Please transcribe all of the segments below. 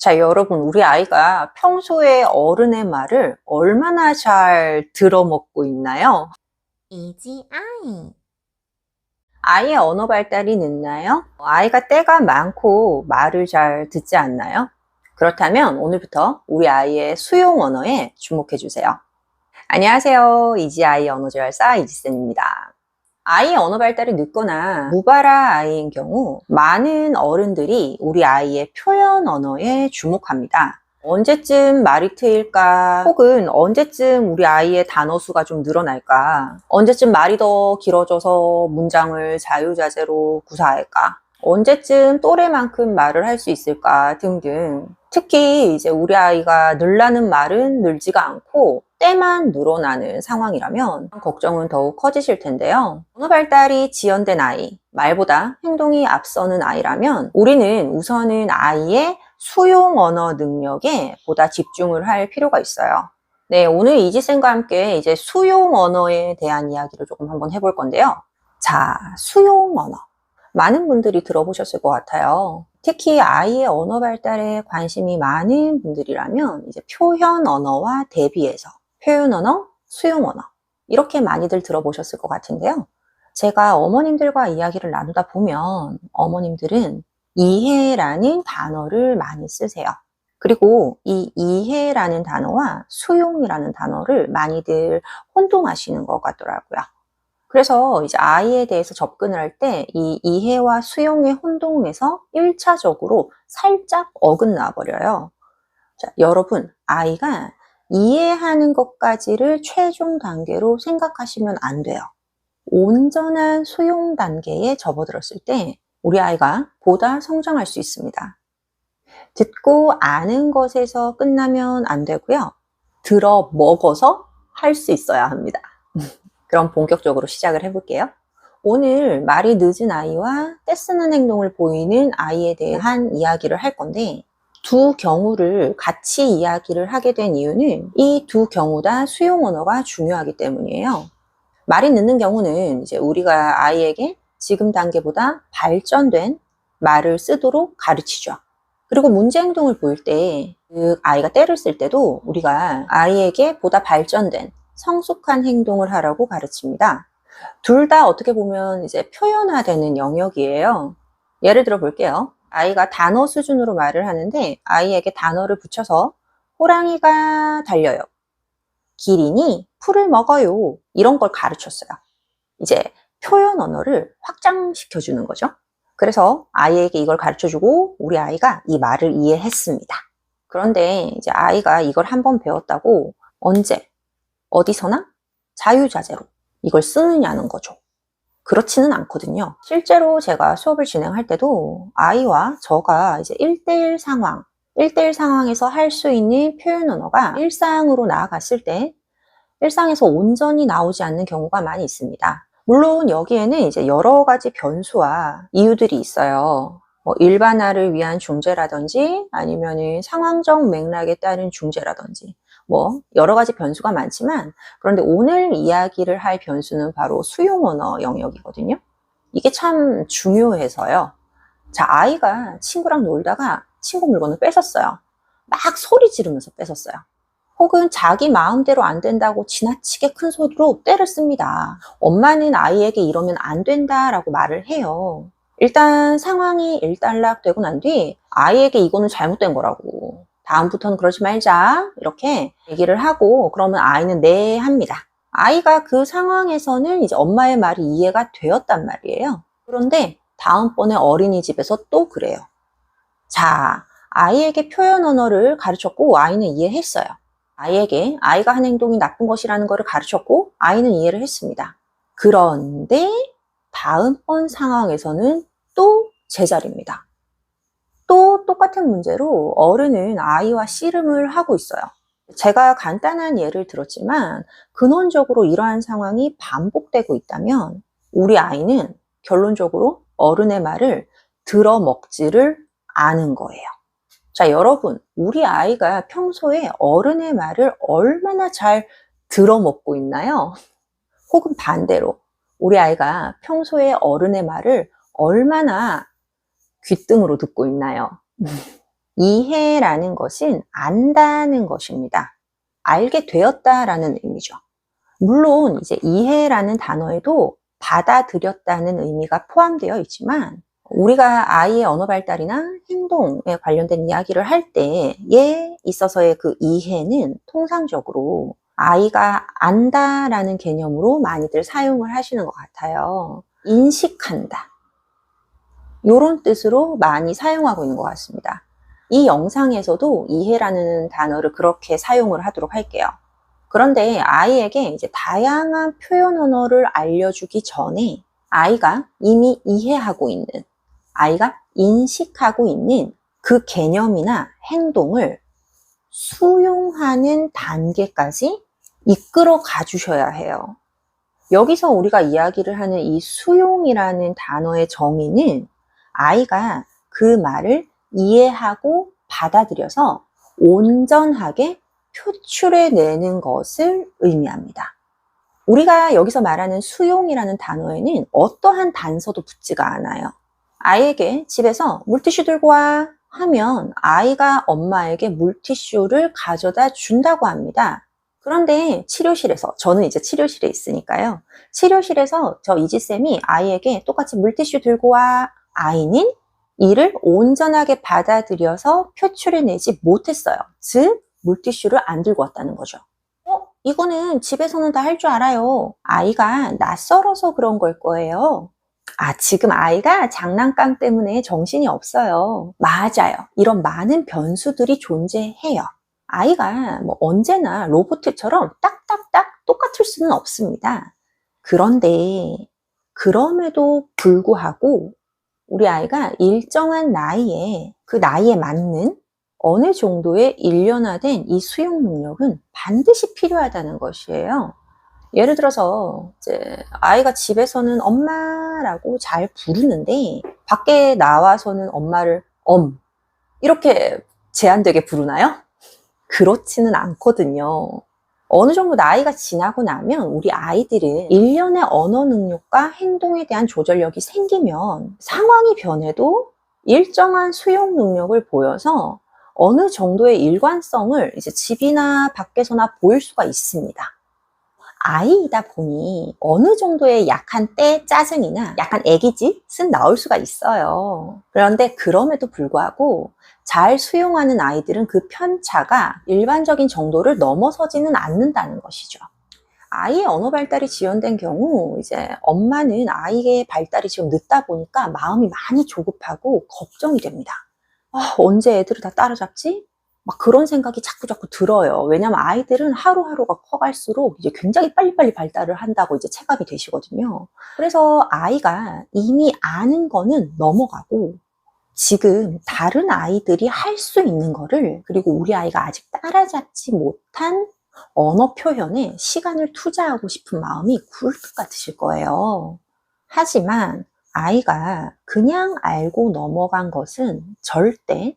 자, 여러분, 우리 아이가 평소에 어른의 말을 얼마나 잘 들어먹고 있나요? 이지 아이. 아이의 언어 발달이 늦나요? 아이가 때가 많고 말을 잘 듣지 않나요? 그렇다면 오늘부터 우리 아이의 수용 언어에 주목해 주세요. 안녕하세요. 이지아이 언어조열사 이지쌤입니다. 아이의 언어 발달이 늦거나 무발화 아이인 경우 많은 어른들이 우리 아이의 표현 언어에 주목합니다. 언제쯤 말이 트일까? 혹은 언제쯤 우리 아이의 단어 수가 좀 늘어날까? 언제쯤 말이 더 길어져서 문장을 자유자재로 구사할까? 언제쯤 또래만큼 말을 할 수 있을까? 등등. 특히 이제 우리 아이가 늘라는 말은 늘지가 않고 때만 늘어나는 상황이라면 걱정은 더욱 커지실 텐데요. 언어 발달이 지연된 아이, 말보다 행동이 앞서는 아이라면 우리는 우선은 아이의 수용 언어 능력에 보다 집중을 할 필요가 있어요. 네, 오늘 이지쌤과 함께 이제 수용 언어에 대한 이야기를 조금 한번 해볼 건데요. 자, 수용 언어. 많은 분들이 들어보셨을 것 같아요. 특히 아이의 언어 발달에 관심이 많은 분들이라면 이제 표현 언어와 대비해서 표현 언어, 수용 언어 이렇게 많이들 들어보셨을 것 같은데요. 제가 어머님들과 이야기를 나누다 보면 어머님들은 이해라는 단어를 많이 쓰세요. 그리고 이 이해라는 단어와 수용이라는 단어를 많이들 혼동하시는 것 같더라고요. 그래서 이제 아이에 대해서 접근을 할 때 이 이해와 수용의 혼동에서 1차적으로 살짝 어긋나 버려요. 자, 여러분, 아이가 이해하는 것까지를 최종 단계로 생각하시면 안 돼요. 온전한 수용 단계에 접어들었을 때 우리 아이가 보다 성장할 수 있습니다. 듣고 아는 것에서 끝나면 안 되고요. 들어 먹어서 할 수 있어야 합니다. 그럼 본격적으로 시작을 해볼게요. 오늘 말이 늦은 아이와 떼쓰는 행동을 보이는 아이에 대한 이야기를 할 건데 두 경우를 같이 이야기를 하게 된 이유는 이 두 경우 다 수용 언어가 중요하기 때문이에요. 말이 늦는 경우는 이제 우리가 아이에게 지금 단계보다 발전된 말을 쓰도록 가르치죠. 그리고 문제 행동을 보일 때 그 아이가 때를 쓸 때도 우리가 아이에게 보다 발전된 성숙한 행동을 하라고 가르칩니다. 둘 다 어떻게 보면 이제 표현화되는 영역이에요. 예를 들어 볼게요. 아이가 단어 수준으로 말을 하는데 아이에게 단어를 붙여서 호랑이가 달려요. 기린이 풀을 먹어요. 이런 걸 가르쳤어요. 이제 표현 언어를 확장시켜 주는 거죠. 그래서 아이에게 이걸 가르쳐 주고 우리 아이가 이 말을 이해했습니다. 그런데 이제 아이가 이걸 한번 배웠다고 언제 어디서나 자유자재로 이걸 쓰느냐는 거죠. 그렇지는 않거든요. 실제로 제가 수업을 진행할 때도 아이와 저가 이제 1대1 상황, 1대1 상황에서 할 수 있는 표현 언어가 일상으로 나아갔을 때 일상에서 온전히 나오지 않는 경우가 많이 있습니다. 물론 여기에는 이제 여러 가지 변수와 이유들이 있어요. 일반화를 위한 중재라든지 아니면은 상황적 맥락에 따른 중재라든지 여러 가지 변수가 많지만 그런데 오늘 이야기를 할 변수는 바로 수용 언어 영역이거든요. 이게 참 중요해서요. 자, 아이가 친구랑 놀다가 친구 물건을 뺏었어요. 막 소리 지르면서 뺏었어요. 혹은 자기 마음대로 안 된다고 지나치게 큰 소리로 때를 씁니다. 엄마는 아이에게 이러면 안 된다라고 말을 해요. 일단 상황이 일단락되고 난 뒤 아이에게 이거는 잘못된 거라고. 다음부터는 그러지 말자. 이렇게 얘기를 하고 그러면 아이는 네 합니다. 아이가 그 상황에서는 이제 엄마의 말이 이해가 되었단 말이에요. 그런데 다음번에 어린이집에서 또 그래요. 자, 아이에게 표현 언어를 가르쳤고 아이는 이해했어요. 아이에게 아이가 한 행동이 나쁜 것이라는 것을 가르쳤고 아이는 이해를 했습니다. 그런데 다음번 상황에서는 또 제자리입니다. 또 똑같은 문제로 어른은 아이와 씨름을 하고 있어요. 제가 간단한 예를 들었지만 근원적으로 이러한 상황이 반복되고 있다면 우리 아이는 결론적으로 어른의 말을 들어먹지를 않은 거예요. 자, 여러분, 우리 아이가 평소에 어른의 말을 얼마나 잘 들어먹고 있나요? 혹은 반대로 우리 아이가 평소에 어른의 말을 얼마나 귓등으로 듣고 있나요? 이해라는 것은 안다는 것입니다. 알게 되었다라는 의미죠. 물론 이제 이해라는 단어에도 받아들였다는 의미가 포함되어 있지만 우리가 아이의 언어 발달이나 행동에 관련된 이야기를 할 때에 있어서의 그 이해는 통상적으로 아이가 안다라는 개념으로 많이들 사용을 하시는 것 같아요. 인식한다. 이런 뜻으로 많이 사용하고 있는 것 같습니다. 이 영상에서도 이해라는 단어를 그렇게 사용을 하도록 할게요. 그런데 아이에게 이제 다양한 표현 언어를 알려주기 전에 아이가 이미 이해하고 있는, 아이가 인식하고 있는 그 개념이나 행동을 수용하는 단계까지 이끌어 가주셔야 해요. 여기서 우리가 이야기를 하는 이 수용이라는 단어의 정의는 아이가 그 말을 이해하고 받아들여서 온전하게 표출해내는 것을 의미합니다. 우리가 여기서 말하는 수용이라는 단어에는 어떠한 단서도 붙지가 않아요. 아이에게 집에서 물티슈 들고 와 하면 아이가 엄마에게 물티슈를 가져다 준다고 합니다. 그런데 치료실에서, 저는 이제 치료실에 있으니까요. 치료실에서 저 이지쌤이 아이에게 똑같이 물티슈 들고 와, 아이는 이를 온전하게 받아들여서 표출해내지 못했어요. 즉, 물티슈를 안 들고 왔다는 거죠. 이거는 집에서는 다 할 줄 알아요. 아이가 낯설어서 그런 걸 거예요. 지금 아이가 장난감 때문에 정신이 없어요. 맞아요. 이런 많은 변수들이 존재해요. 아이가 뭐 언제나 로봇처럼 딱딱딱 똑같을 수는 없습니다. 그런데 그럼에도 불구하고 우리 아이가 일정한 나이에 그 나이에 맞는 어느 정도의 일련화된 이 수용 능력은 반드시 필요하다는 것이에요. 예를 들어서 이제 아이가 집에서는 엄마라고 잘 부르는데 밖에 나와서는 엄마를 이렇게 제한되게 부르나요? 그렇지는 않거든요. 어느 정도 나이가 지나고 나면 우리 아이들은 일련의 언어 능력과 행동에 대한 조절력이 생기면 상황이 변해도 일정한 수용 능력을 보여서 어느 정도의 일관성을 이제 집이나 밖에서나 보일 수가 있습니다. 아이이다 보니 어느 정도의 약한 때 짜증이나 약간 애기짓은 나올 수가 있어요. 그런데 그럼에도 불구하고 잘 수용하는 아이들은 그 편차가 일반적인 정도를 넘어서지는 않는다는 것이죠. 아이의 언어 발달이 지연된 경우 이제 엄마는 아이의 발달이 지금 늦다 보니까 마음이 많이 조급하고 걱정이 됩니다. 언제 애들을 다 따라잡지? 막 그런 생각이 자꾸 들어요. 왜냐면 아이들은 하루하루가 커갈수록 이제 굉장히 빨리빨리 발달을 한다고 이제 체감이 되시거든요. 그래서 아이가 이미 아는 거는 넘어가고 지금 다른 아이들이 할 수 있는 거를, 그리고 우리 아이가 아직 따라잡지 못한 언어 표현에 시간을 투자하고 싶은 마음이 굴뚝 같으실 거예요. 하지만 아이가 그냥 알고 넘어간 것은 절대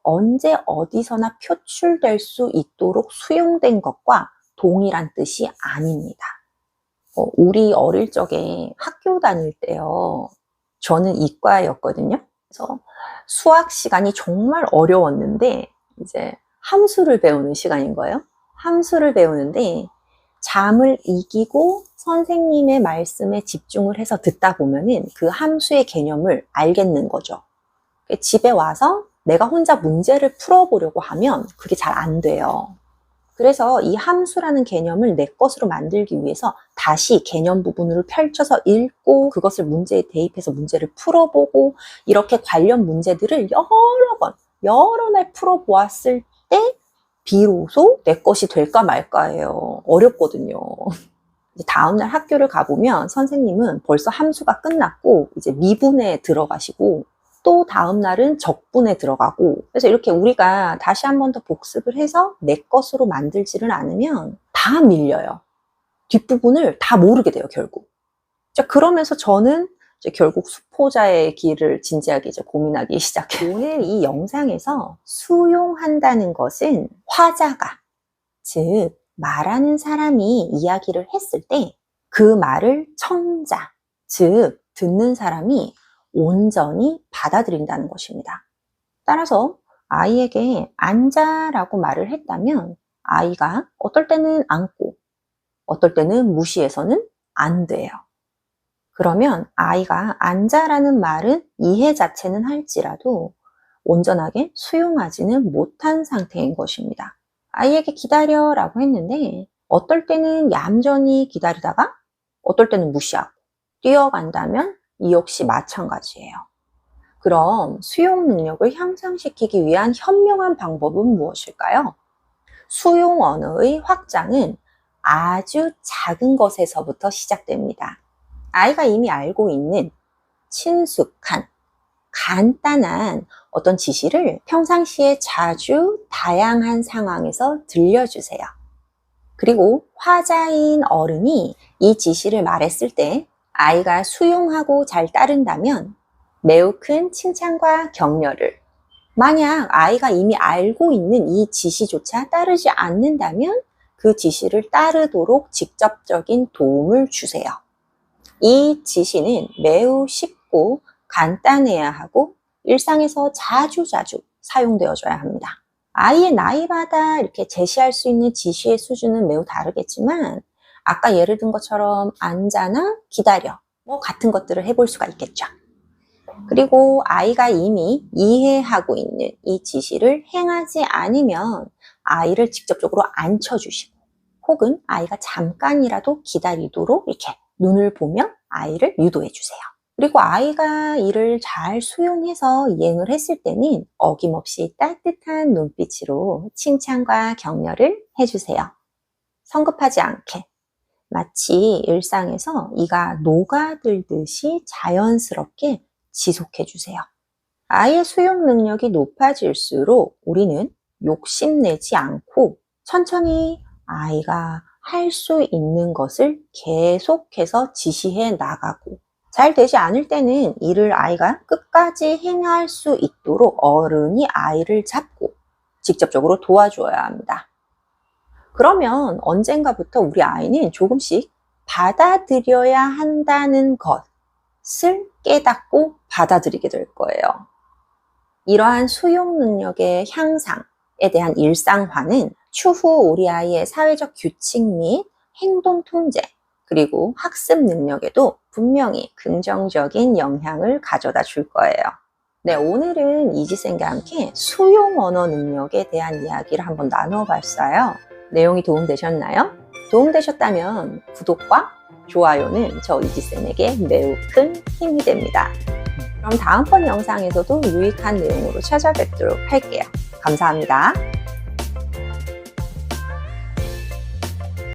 언제 어디서나 표출될 수 있도록 수용된 것과 동일한 뜻이 아닙니다. 우리 어릴 적에 학교 다닐 때요. 저는 이과였거든요. 그래서 수학 시간이 정말 어려웠는데 이제 함수를 배우는 시간인 거예요. 함수를 배우는데 잠을 이기고 선생님의 말씀에 집중을 해서 듣다 보면은 그 함수의 개념을 알겠는 거죠. 집에 와서 내가 혼자 문제를 풀어보려고 하면 그게 잘 안 돼요. 그래서 이 함수라는 개념을 내 것으로 만들기 위해서 다시 개념 부분을 펼쳐서 읽고 그것을 문제에 대입해서 문제를 풀어보고 이렇게 관련 문제들을 여러 날 풀어보았을 때 비로소 내 것이 될까 말까예요. 어렵거든요. 다음날 학교를 가보면 선생님은 벌써 함수가 끝났고 이제 미분에 들어가시고 또 다음 날은 적분에 들어가고, 그래서 이렇게 우리가 다시 한 번 더 복습을 해서 내 것으로 만들지를 않으면 다 밀려요. 뒷부분을 다 모르게 돼요, 결국. 자, 그러면서 저는 이제 결국 수포자의 길을 진지하게 이제 고민하기 시작해요. 오늘 이 영상에서 수용한다는 것은 화자가, 즉 말하는 사람이 이야기를 했을 때 그 말을 청자, 즉 듣는 사람이 온전히 받아들인다는 것입니다. 따라서 아이에게 앉아라고 말을 했다면 아이가 어떨 때는 앉고 어떨 때는 무시해서는 안 돼요. 그러면 아이가 앉아라는 말은 이해 자체는 할지라도 온전하게 수용하지는 못한 상태인 것입니다. 아이에게 기다려라고 했는데 어떨 때는 얌전히 기다리다가 어떨 때는 무시하고 뛰어간다면 이 역시 마찬가지예요. 그럼 수용 능력을 향상시키기 위한 현명한 방법은 무엇일까요? 수용 언어의 확장은 아주 작은 것에서부터 시작됩니다. 아이가 이미 알고 있는 친숙한, 간단한 어떤 지시를 평상시에 자주 다양한 상황에서 들려주세요. 그리고 화자인 어른이 이 지시를 말했을 때 아이가 수용하고 잘 따른다면 매우 큰 칭찬과 격려를, 만약 아이가 이미 알고 있는 이 지시조차 따르지 않는다면 그 지시를 따르도록 직접적인 도움을 주세요. 이 지시는 매우 쉽고 간단해야 하고 일상에서 자주자주 사용되어져야 합니다. 아이의 나이마다 이렇게 제시할 수 있는 지시의 수준은 매우 다르겠지만 아까 예를 든 것처럼 앉아나 기다려 같은 것들을 해볼 수가 있겠죠. 그리고 아이가 이미 이해하고 있는 이 지시를 행하지 않으면 아이를 직접적으로 앉혀주시고 혹은 아이가 잠깐이라도 기다리도록 이렇게 눈을 보며 아이를 유도해 주세요. 그리고 아이가 이를 잘 수용해서 이행을 했을 때는 어김없이 따뜻한 눈빛으로 칭찬과 격려를 해주세요. 성급하지 않게 마치 일상에서 이가 녹아들듯이 자연스럽게 지속해 주세요. 아이의 수용 능력이 높아질수록 우리는 욕심내지 않고 천천히 아이가 할 수 있는 것을 계속해서 지시해 나가고 잘 되지 않을 때는 이를 아이가 끝까지 행할 수 있도록 어른이 아이를 잡고 직접적으로 도와줘야 합니다. 그러면 언젠가부터 우리 아이는 조금씩 받아들여야 한다는 것을 깨닫고 받아들이게 될 거예요. 이러한 수용 능력의 향상에 대한 일상화는 추후 우리 아이의 사회적 규칙 및 행동 통제, 그리고 학습 능력에도 분명히 긍정적인 영향을 가져다 줄 거예요. 네, 오늘은 이지쌤과 함께 수용 언어 능력에 대한 이야기를 한번 나눠봤어요. 내용이 도움되셨나요? 도움되셨다면 구독과 좋아요는 저 이지쌤에게 매우 큰 힘이 됩니다. 그럼 다음번 영상에서도 유익한 내용으로 찾아뵙도록 할게요. 감사합니다.